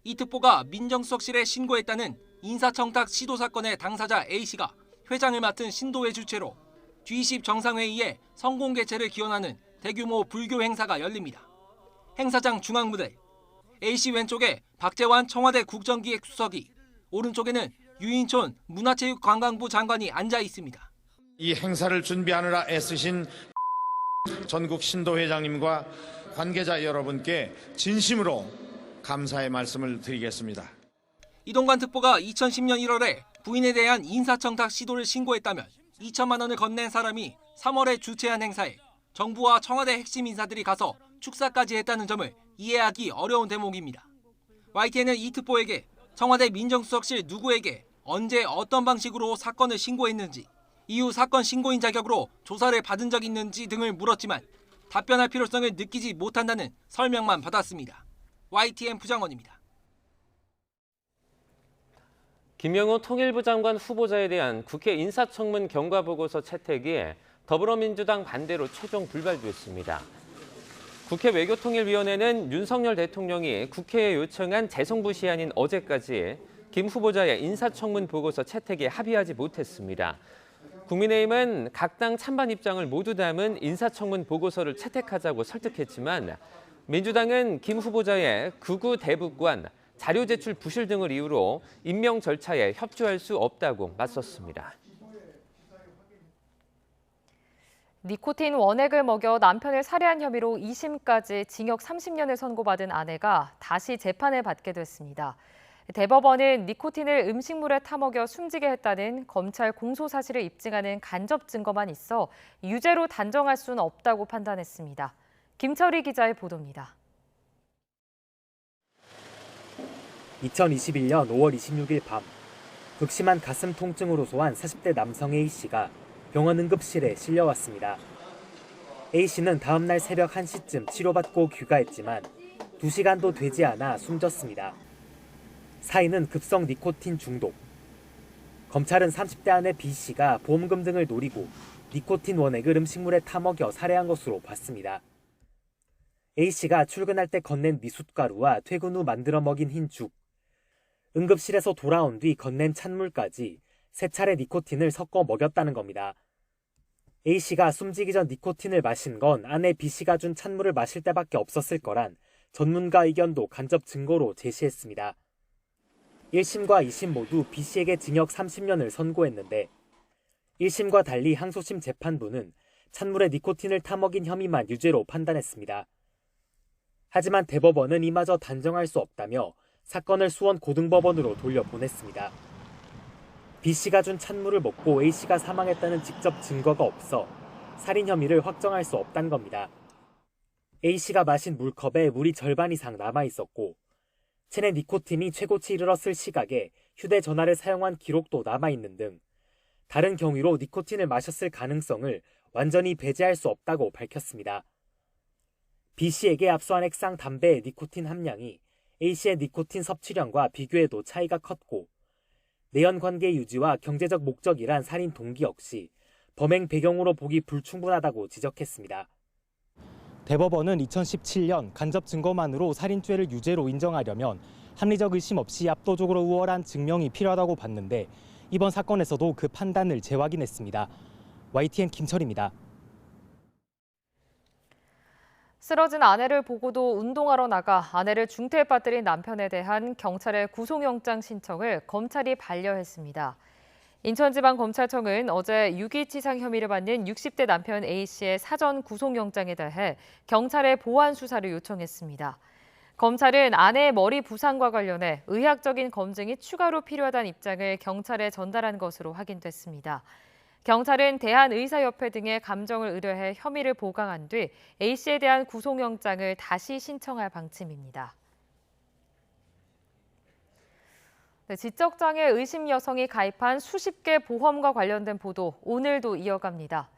이 특보가 민정수석실에 신고했다는 인사청탁 시도 사건의 당사자 A씨가 회장을 맡은 신도회 주최로 G20 정상회의에 성공 개최를 기원하는 대규모 불교 행사가 열립니다. 행사장 중앙무대, A씨 왼쪽에 박재환 청와대 국정기획수석이, 오른쪽에는 유인촌 문화체육관광부 장관이 앉아 있습니다. 이 행사를 준비하느라 애쓰신 전국 신도회장님과 관계자 여러분께 진심으로 감사의 말씀을 드리겠습니다. 이동관 특보가 2010년 1월에 부인에 대한 인사청탁 시도를 신고했다면 2천만 원을 건넨 사람이 3월에 주최한 행사에 정부와 청와대 핵심 인사들이 가서 축사까지 했다는 점을 이해하기 어려운 대목입니다. YTN은 이 특보에게 청와대 민정수석실 누구에게 언제 어떤 방식으로 사건을 신고했는지, 이후 사건 신고인 자격으로 조사를 받은 적이 있는지 등을 물었지만 답변할 필요성을 느끼지 못한다는 설명만 받았습니다. YTN 부장원입니다. 김영호 통일부 장관 후보자에 대한 국회 인사청문 경과보고서 채택이 더불어민주당 반대로 최종 불발됐습니다. 국회 외교통일위원회는 윤석열 대통령이 국회에 요청한 재송부 시한인 어제까지 김 후보자의 인사청문 보고서 채택에 합의하지 못했습니다. 국민의힘은 각 당 찬반 입장을 모두 담은 인사청문 보고서를 채택하자고 설득했지만 민주당은 김 후보자의 극우 대북관, 자료 제출 부실 등을 이유로 임명 절차에 협조할 수 없다고 맞섰습니다. 니코틴 원액을 먹여 남편을 살해한 혐의로 2심까지 징역 30년을 선고받은 아내가 다시 재판을 받게 됐습니다. 대법원은 니코틴을 음식물에 타먹여 숨지게 했다는 검찰 공소 사실을 입증하는 간접 증거만 있어 유죄로 단정할 수는 없다고 판단했습니다. 김철희 기자의 보도입니다. 2021년 5월 26일 밤 극심한 가슴 통증으로 호소한 40대 남성 A씨가 병원 응급실에 실려왔습니다. A씨는 다음 날 새벽 1시쯤 치료받고 귀가했지만 2시간도 되지 않아 숨졌습니다. 사인은 급성 니코틴 중독. 검찰은 30대 아내 B씨가 보험금 등을 노리고 니코틴 원액을 음식물에 타먹여 살해한 것으로 봤습니다. A씨가 출근할 때 건넨 미숫가루와 퇴근 후 만들어 먹인 흰 죽, 응급실에서 돌아온 뒤 건넨 찬물까지 3차례 니코틴을 섞어 먹였다는 겁니다. A씨가 숨지기 전 니코틴을 마신 건 아내 B씨가 준 찬물을 마실 때밖에 없었을 거란 전문가 의견도 간접 증거로 제시했습니다. 1심과 2심 모두 B씨에게 징역 30년을 선고했는데 1심과 달리 항소심 재판부는 찬물에 니코틴을 타먹인 혐의만 유죄로 판단했습니다. 하지만 대법원은 이마저 단정할 수 없다며 사건을 수원 고등법원으로 돌려보냈습니다. B씨가 준 찬물을 먹고 A씨가 사망했다는 직접 증거가 없어 살인 혐의를 확정할 수 없다는 겁니다. A씨가 마신 물컵에 물이 절반 이상 남아있었고 체내 니코틴이 최고치 이르렀을 시각에 휴대전화를 사용한 기록도 남아있는 등 다른 경위로 니코틴을 마셨을 가능성을 완전히 배제할 수 없다고 밝혔습니다. B씨에게 압수한 액상 담배의 니코틴 함량이 A씨의 니코틴 섭취량과 비교해도 차이가 컸고 내연관계 유지와 경제적 목적이란 살인 동기 역시 범행 배경으로 보기 불충분하다고 지적했습니다. 대법원은 2017년 간접 증거만으로 살인죄를 유죄로 인정하려면 합리적 의심 없이 압도적으로 우월한 증명이 필요하다고 봤는데 이번 사건에서도 그 판단을 재확인했습니다. YTN 김철입니다. 쓰러진 아내를 보고도 운동하러 나가 아내를 중태에 빠뜨린 남편에 대한 경찰의 구속영장 신청을 검찰이 반려했습니다. 인천지방검찰청은 어제 유기치상 혐의를 받는 60대 남편 A씨의 사전 구속영장에 대해 경찰에 보완 수사를 요청했습니다. 검찰은 아내의 머리 부상과 관련해 의학적인 검증이 추가로 필요하다는 입장을 경찰에 전달한 것으로 확인됐습니다. 경찰은 대한의사협회 등의 감정을 의뢰해 혐의를 보강한 뒤 A씨에 대한 구속영장을 다시 신청할 방침입니다. 지적장애 의심 여성이 가입한 수십 개 보험과 관련된 보도 오늘도 이어갑니다.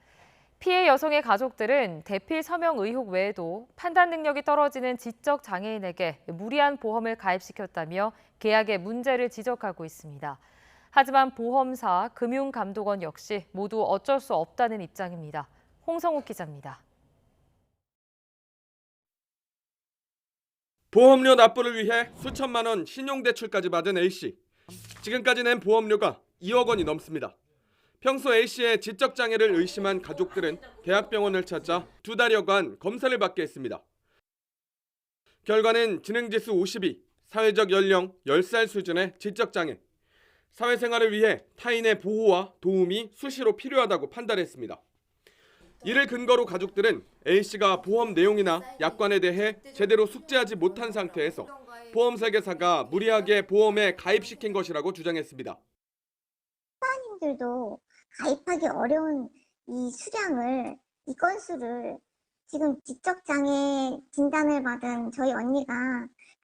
피해 여성의 가족들은 대필 서명 의혹 외에도 판단 능력이 떨어지는 지적장애인에게 무리한 보험을 가입시켰다며 계약의 문제를 지적하고 있습니다. 하지만 보험사, 금융감독원 역시 모두 어쩔 수 없다는 입장입니다. 홍성욱 기자입니다. 보험료 납부를 위해 수천만 원 신용대출까지 받은 A씨. 지금까지 낸 보험료가 2억 원이 넘습니다. 평소 A씨의 지적장애를 의심한 가족들은 대학병원을 찾아 2달여간 검사를 받게 했습니다. 결과는 지능지수 52, 사회적 연령 10살 수준의 지적장애. 사회생활을 위해 타인의 보호와 도움이 수시로 필요하다고 판단했습니다. 이를 근거로 가족들은 A씨가 보험 내용이나 약관에 대해 제대로 숙지하지 못한 상태에서 보험 설계사가 무리하게 보험에 가입시킨 것이라고 주장했습니다. 일반인들도 가입하기 어려운 이 수량을, 이 건수를 지금 지적장애 진단을 받은 저희 언니가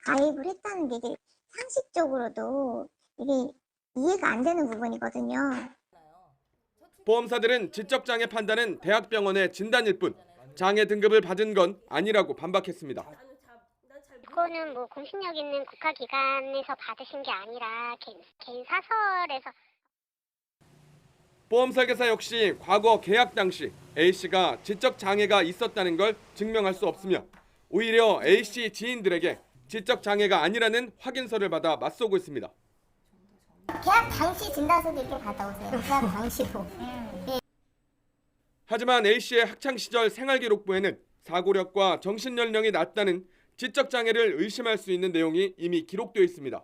가입을 했다는 게 이게 상식적으로도 이게 이해가 안 되는 부분이거든요. 보험사들은 지적장애 판단은 대학병원의 진단일 뿐 장애 등급을 받은 건 아니라고 반박했습니다. 그거는 뭐 공신력 있는 국가기관에서 받으신 게 아니라 개인 사설에서. 보험 설계사 역시 과거 계약 당시 A씨가 지적장애가 있었다는 걸 증명할 수 없으며 오히려 A씨 지인들에게 지적 장애가 아니라는 확인서를 받아 맞서고 있습니다. 계약 당시 진단서도 이렇게 받아오세요. 계약 당시도. 하지만 A씨의 학창시절 생활기록부에는 사고력과 정신연령이 낮다는 지적 장애를 의심할 수 있는 내용이 이미 기록되어 있습니다.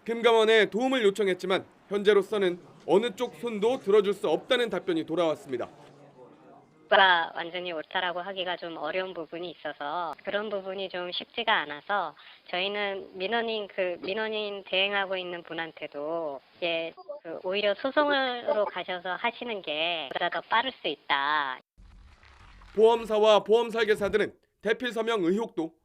금감원에 도움을 요청했지만 현재로서는 어느 쪽 손도 들어줄 수 없다는 답변이 돌아왔습니다. 가 완전히 옳다라고 하기가 좀 어려운 부분이 있어서 그런 부분이 좀 쉽지가 않아서 저희는 민원인 대행하고 있는 분한테도 오히려 소송으로 가셔서 하시는 게 보다 더 빠를 수 있다. 보험사와 보험설계사들은 대필 서명 의혹도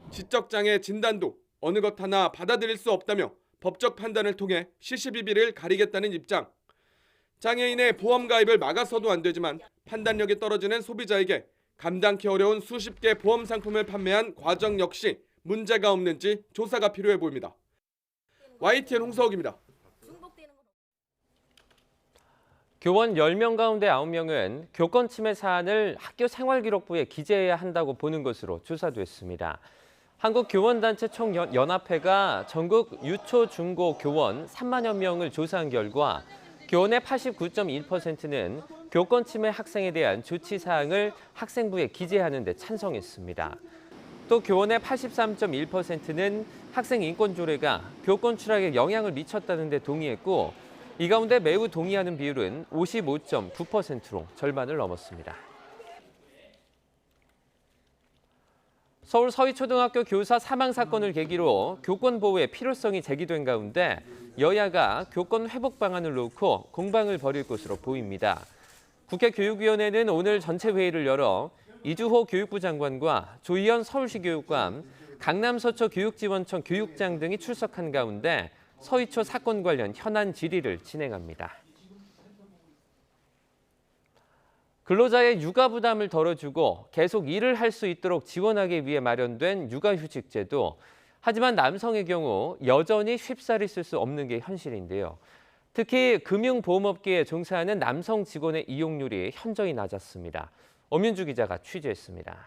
지적장애 진단도 어느 것 하나 받아들일 수 없다며 법적 판단을 통해 시시비비를 가리겠다는 입장. 장애인의 보험 가입을 막아서도 안 되지만 판단력이 떨어지는 소비자에게 감당기 어려운 수십 개 보험 상품을 판매한 과정 역시 문제가 없는지 조사가 필요해 보입니다. YTN 홍서욱입니다. 교원 10명 가운데 9명은 교권 침해 사안을 학교 생활기록부에 기재해야 한다고 보는 것으로 조사됐습니다. 한국교원단체 총연합회가 전국 유초, 중고 교원 3만여 명을 조사한 결과 교원의 89.1%는 교권 침해 학생에 대한 조치 사항을 학생부에 기재하는 데 찬성했습니다. 또 교원의 83.1%는 학생 인권 조례가 교권 추락에 영향을 미쳤다는 데 동의했고 이 가운데 매우 동의하는 비율은 55.9%로 절반을 넘었습니다. 서울 서희초등학교 교사 사망 사건을 계기로 교권 보호의 필요성이 제기된 가운데 여야가 교권 회복 방안을 놓고 공방을 벌일 것으로 보입니다. 국회 교육위원회는 오늘 전체 회의를 열어 이주호 교육부 장관과 조희연 서울시 교육감, 강남 서초 교육지원청 교육장 등이 출석한 가운데 서희초 사건 관련 현안 질의를 진행합니다. 근로자의 육아 부담을 덜어주고 계속 일을 할 수 있도록 지원하기 위해 마련된 육아휴직제도. 하지만 남성의 경우 여전히 쉽사리 쓸 수 없는 게 현실인데요. 특히 금융보험업계에 종사하는 남성 직원의 이용률이 현저히 낮았습니다. 엄윤주 기자가 취재했습니다.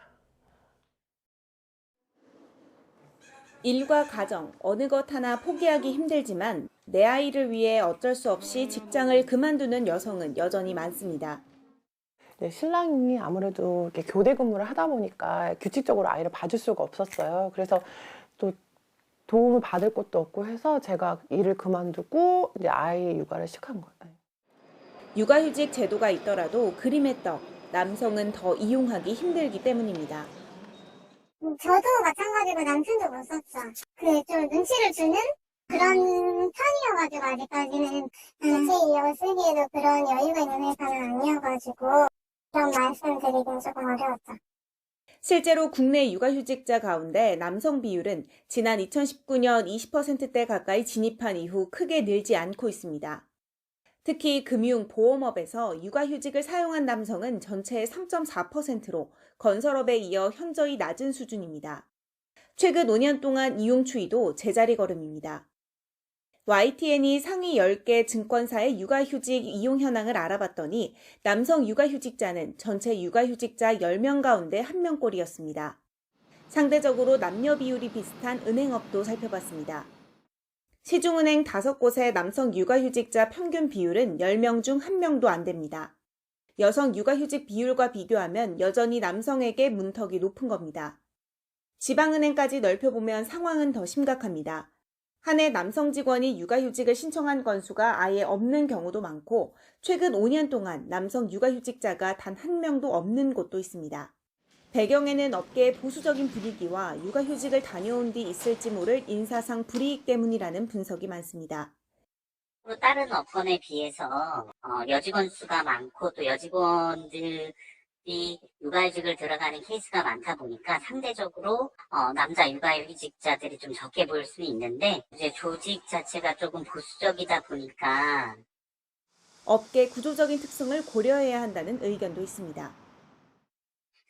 일과 가정, 어느 것 하나 포기하기 힘들지만 내 아이를 위해 어쩔 수 없이 직장을 그만두는 여성은 여전히 많습니다. 네, 신랑이 아무래도 이렇게 교대 근무를 하다 보니까 규칙적으로 아이를 봐줄 수가 없었어요. 그래서 또 도움을 받을 곳도 없고 해서 제가 일을 그만두고 이제 아이 육아를 시작한 거예요. 육아휴직 제도가 있더라도 그림의 떡, 남성은 더 이용하기 힘들기 때문입니다. 저도 마찬가지고 남편도 못 썼죠. 좀 눈치를 주는 그런 편이어가지고 아직까지는 제 이어 쓰기에도 그런 여유가 있는 회사는 아니어가지고 그런 말씀 드리기는 조금 어려웠죠. 실제로 국내 육아휴직자 가운데 남성 비율은 지난 2019년 20%대 가까이 진입한 이후 크게 늘지 않고 있습니다. 특히 금융, 보험업에서 육아휴직을 사용한 남성은 전체의 3.4%로 건설업에 이어 현저히 낮은 수준입니다. 최근 5년 동안 이용 추이도 제자리 걸음입니다. YTN이 상위 10개 증권사의 육아휴직 이용 현황을 알아봤더니 남성 육아휴직자는 전체 육아휴직자 10명 가운데 1명꼴이었습니다. 상대적으로 남녀 비율이 비슷한 은행업도 살펴봤습니다. 시중은행 5곳의 남성 육아휴직자 평균 비율은 10명 중 1명도 안 됩니다. 여성 육아휴직 비율과 비교하면 여전히 남성에게 문턱이 높은 겁니다. 지방은행까지 넓혀보면 상황은 더 심각합니다. 한 해 남성 직원이 육아휴직을 신청한 건수가 아예 없는 경우도 많고 최근 5년 동안 남성 육아휴직자가 단 1명도 없는 곳도 있습니다. 배경에는 업계의 보수적인 분위기와 육아휴직을 다녀온 뒤 있을지 모를 인사상 불이익 때문이라는 분석이 많습니다. 다른 업권에 비해서 여직원 수가 많고 또 여직원들이 육아휴직을 들어가는 케이스가 많다 보니까 상대적으로 남자 육아휴직자들이 좀 적게 보일 수 있는데 이제 조직 자체가 조금 보수적이다 보니까 업계 구조적인 특성을 고려해야 한다는 의견도 있습니다.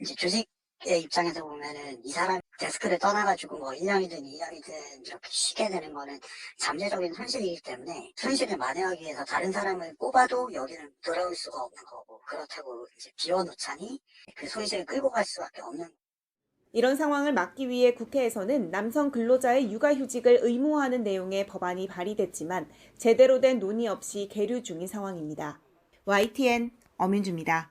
이제 조직의 입장에서 보면은 이 사람 데스크를 떠나가지고 뭐 1년이든 2년이든 이렇게 쉬게 되는 거는 잠재적인 손실이기 때문에 손실을 만회하기 위해서 다른 사람을 뽑아도 여기는 돌아올 수가 없는 거고 그렇다고 이제 비워놓자니 그 손실을 끌고 갈 수밖에 없는. 이런 상황을 막기 위해 국회에서는 남성 근로자의 육아휴직을 의무화하는 내용의 법안이 발의됐지만 제대로 된 논의 없이 계류 중인 상황입니다. YTN 엄윤주입니다.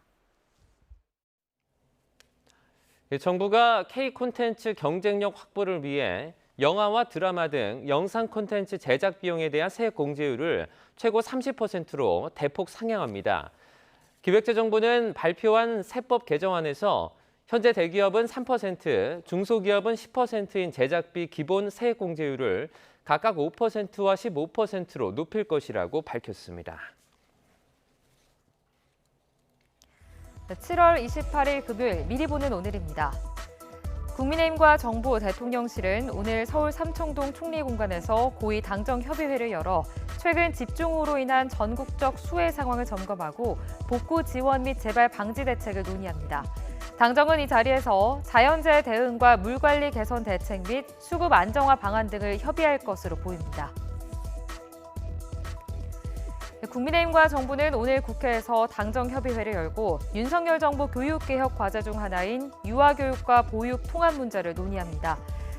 정부가 K 콘텐츠 경쟁력 확보를 위해 영화와 드라마 등 영상 콘텐츠 제작 비용에 대한 세액 공제율을 최고 30%로 대폭 상향합니다. 기획재정부는 발표한 세법 개정안에서 현재 대기업은 3%, 중소기업은 10%인 제작비 기본 세액 공제율을 각각 5%와 15%로 높일 것이라고 밝혔습니다. 7월 28일 금요일 미리 보는 오늘입니다. 국민의힘과 정부 대통령실은 오늘 서울 삼청동 총리공간에서 고위 당정협의회를 열어 최근 집중호우로 인한 전국적 수해 상황을 점검하고 복구 지원 및 재발 방지 대책을 논의합니다. 당정은 이 자리에서 자연재해 대응과 물관리 개선 대책 및 수급 안정화 방안 등을 협의할 것으로 보입니다. 국민의힘과 정부는 오늘 국회에서 당정협의회를 열고 윤석열 정부 교육개혁 과제 중 하나인 유아교육과 보육 통합 문제를 논의합니다.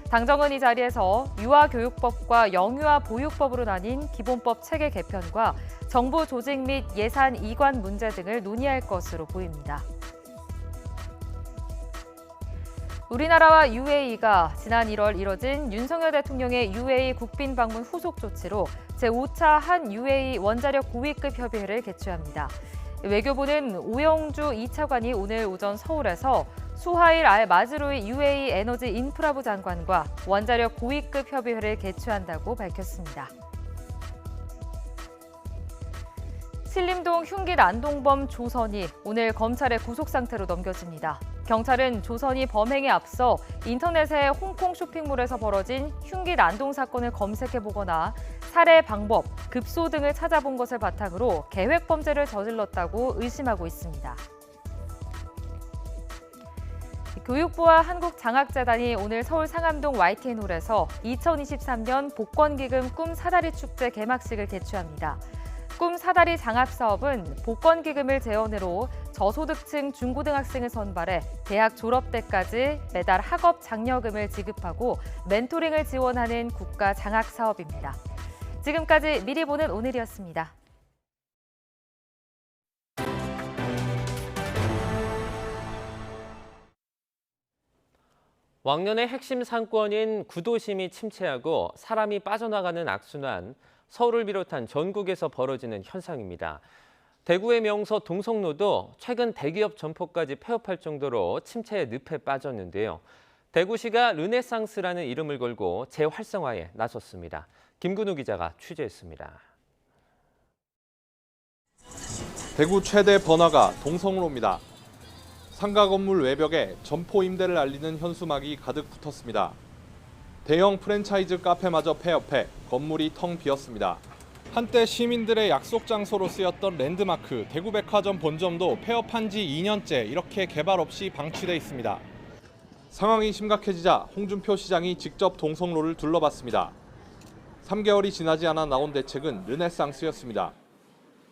당정은 이 자리에서 유아교육법과 영유아 보육법으로 나뉜 기본법 체계 개편과 정부 조직 및 예산 이관 문제 등을 논의할 것으로 보입니다. 우리나라와 UAE가 지난 1월 이뤄진 윤석열 대통령의 UAE 국빈 방문 후속 조치로 제5차 한 UAE 원자력 고위급 협의회를 개최합니다. 외교부는 오영주 2차관이 오늘 오전 서울에서 수하일 알 마즈로이 UAE 에너지 인프라부 장관과 원자력 고위급 협의회를 개최한다고 밝혔습니다. 신림동 흉기 난동범 조선이 오늘 검찰의 구속 상태로 넘겨집니다. 경찰은 조선이 범행에 앞서 인터넷의 홍콩 쇼핑몰에서 벌어진 흉기 난동 사건을 검색해보거나 살해 방법, 급소 등을 찾아본 것을 바탕으로 계획 범죄를 저질렀다고 의심하고 있습니다. 교육부와 한국장학재단이 오늘 서울 상암동 YTN홀에서 2023년 복권기금 꿈 사다리 축제 개막식을 개최합니다. 꿈 사다리 장학 사업은 복권기금을 재원으로 저소득층 중고등학생을 선발해 대학 졸업 때까지 매달 학업 장려금을 지급하고 멘토링을 지원하는 국가 장학 사업입니다. 지금까지 미리 보는 오늘이었습니다. 왕년의 핵심 상권인 구도심이 침체하고 사람이 빠져나가는 악순환, 서울을 비롯한 전국에서 벌어지는 현상입니다. 대구의 명소 동성로도 최근 대기업 점포까지 폐업할 정도로 침체의 늪에 빠졌는데요. 대구시가 르네상스라는 이름을 걸고 재활성화에 나섰습니다. 김근우 기자가 취재했습니다. 대구 최대 번화가 동성로입니다. 상가 건물 외벽에 점포 임대를 알리는 현수막이 가득 붙었습니다. 대형 프랜차이즈 카페마저 폐업해 건물이 텅 비었습니다. 한때 시민들의 약속 장소로 쓰였던 랜드마크 대구백화점 본점도 폐업한 지 2년째 이렇게 개발 없이 방치돼 있습니다. 상황이 심각해지자 홍준표 시장이 직접 동성로를 둘러봤습니다. 3개월이 지나지 않아 나온 대책은 르네상스였습니다.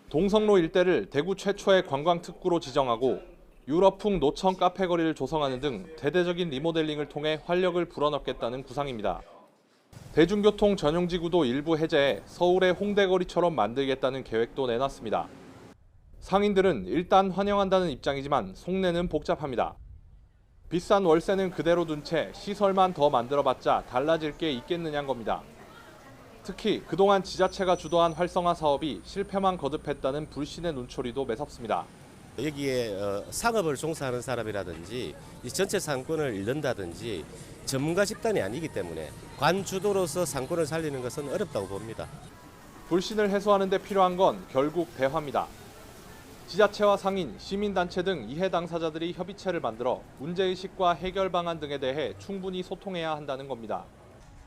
동성로 일대를 대구 최초의 관광특구로 지정하고 유럽풍 노천 카페 거리를 조성하는 등 대대적인 리모델링을 통해 활력을 불어넣겠다는 구상입니다. 대중교통 전용지구도 일부 해제해 서울의 홍대거리처럼 만들겠다는 계획도 내놨습니다. 상인들은 일단 환영한다는 입장이지만 속내는 복잡합니다. 비싼 월세는 그대로 둔 채 시설만 더 만들어봤자 달라질 게 있겠느냐는 겁니다. 특히 그동안 지자체가 주도한 활성화 사업이 실패만 거듭했다는 불신의 눈초리도 매섭습니다. 여기에 상업을 종사하는 사람이라든지 이 전체 상권을 잃는다든지 전문가 집단이 아니기 때문에 관주도로서 상권을 살리는 것은 어렵다고 봅니다. 불신을 해소하는 데 필요한 건 결국 대화입니다. 지자체와 상인, 시민단체 등 이해 당사자들이 협의체를 만들어 문제의식과 해결 방안 등에 대해 충분히 소통해야 한다는 겁니다.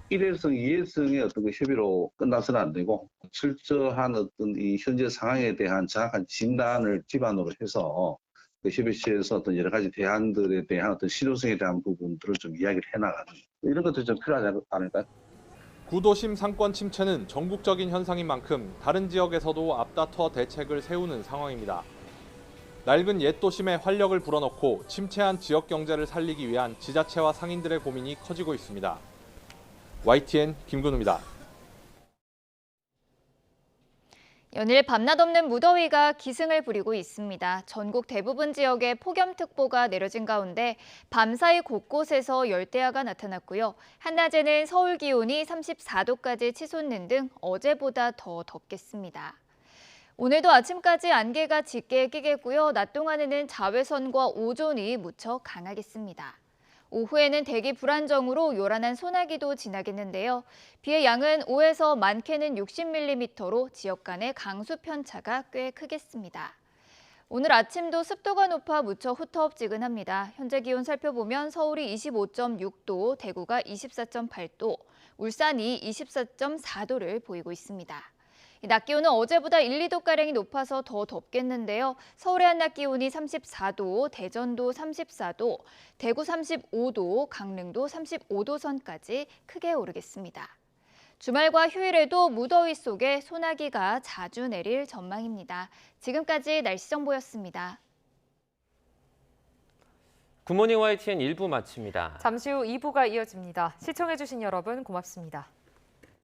일회성, 이회성의 어떤 협의로 끝나서는 안 되고 철저한 어떤 이 현재 상황에 대한 정확한 진단을 기반으로 해서 그 협의체에서 어떤 여러 가지 대안들에 대한 어떤 실효성에 대한 부분들을 좀 이야기를 해나가는 이런 것들이 좀 필요하지 않을까요? 구도심 상권 침체는 전국적인 현상인 만큼 다른 지역에서도 앞다퉈 대책을 세우는 상황입니다. 낡은 옛 도심에 활력을 불어넣고 침체한 지역 경제를 살리기 위한 지자체와 상인들의 고민이 커지고 있습니다. YTN 김근우입니다. 연일 밤낮 없는 무더위가 기승을 부리고 있습니다. 전국 대부분 지역에 폭염특보가 내려진 가운데 밤사이 곳곳에서 열대야가 나타났고요. 한낮에는 서울 기온이 34도까지 치솟는 등 어제보다 더 덥겠습니다. 오늘도 아침까지 안개가 짙게 끼겠고요. 낮 동안에는 자외선과 오존이 무척 강하겠습니다. 오후에는 대기 불안정으로 요란한 소나기도 지나겠는데요. 비의 양은 5에서 많게는 60mm로 지역 간의 강수 편차가 꽤 크겠습니다. 오늘 아침도 습도가 높아 무척 후텁지근합니다. 현재 기온 살펴보면 서울이 25.6도, 대구가 24.8도, 울산이 24.4도를 보이고 있습니다. 낮 기온은 어제보다 1, 2도가량이 높아서 더 덥겠는데요. 서울의 한낮 기온이 34도, 대전도 34도, 대구 35도, 강릉도 35도 선까지 크게 오르겠습니다. 주말과 휴일에도 무더위 속에 소나기가 자주 내릴 전망입니다. 지금까지 날씨 정보였습니다. 굿모닝 YTN 1부 마칩니다. 잠시 후 2부가 이어집니다. 시청해주신 여러분 고맙습니다.